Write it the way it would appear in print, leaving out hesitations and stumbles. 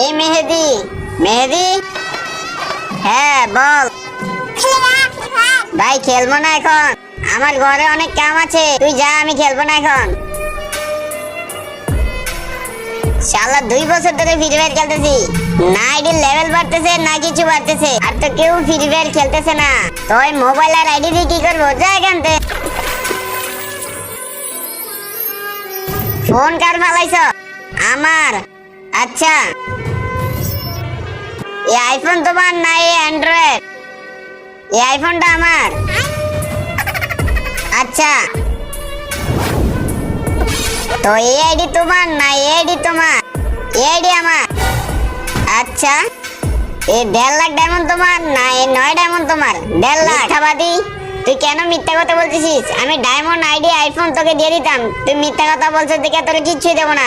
এই মেহেদি, মেহেদি, হ্যাঁ বল। ভাই খেলবো না এখন, আমার ঘরে অনেক কাম আছে, তুই যা, আমি খেলবো না এখন। শালা 2 বছর ধরে ফ্রি ফায়ার খেলতেছি, না আইডির লেভেল বাড়তেছে না কিছু বাড়তেছে, আর তো কেউ ফ্রি ফায়ার খেলতেছে না। তো ওই মোবাইল আর আইডি দিয়ে কি করবো, যা এখান থেকে। ফোন কার ফালাইছ? আমার। আচ্ছা, এই আইফোন তোমার না এই অ্যান্ড্রয়েড? এই আইফোনটা আমার। আচ্ছা, তো এই আইডি তোমার না এই আইডি তোমার? এই আইডি আমার। আচ্ছা, এই 1.5 লাখ ডায়মন্ড তোমার না এই 9 ডায়মন্ড তোমার? 1.5 লাখ খাবাদি, তুই কেন মিথ্যা কথা বলছিস? আমি ডায়মন্ড আইডি আইফোন তোকে দিয়ে দিতাম, তুই মিথ্যা কথা বলছিস দেখে তোর কিচ্ছুই দেবো না।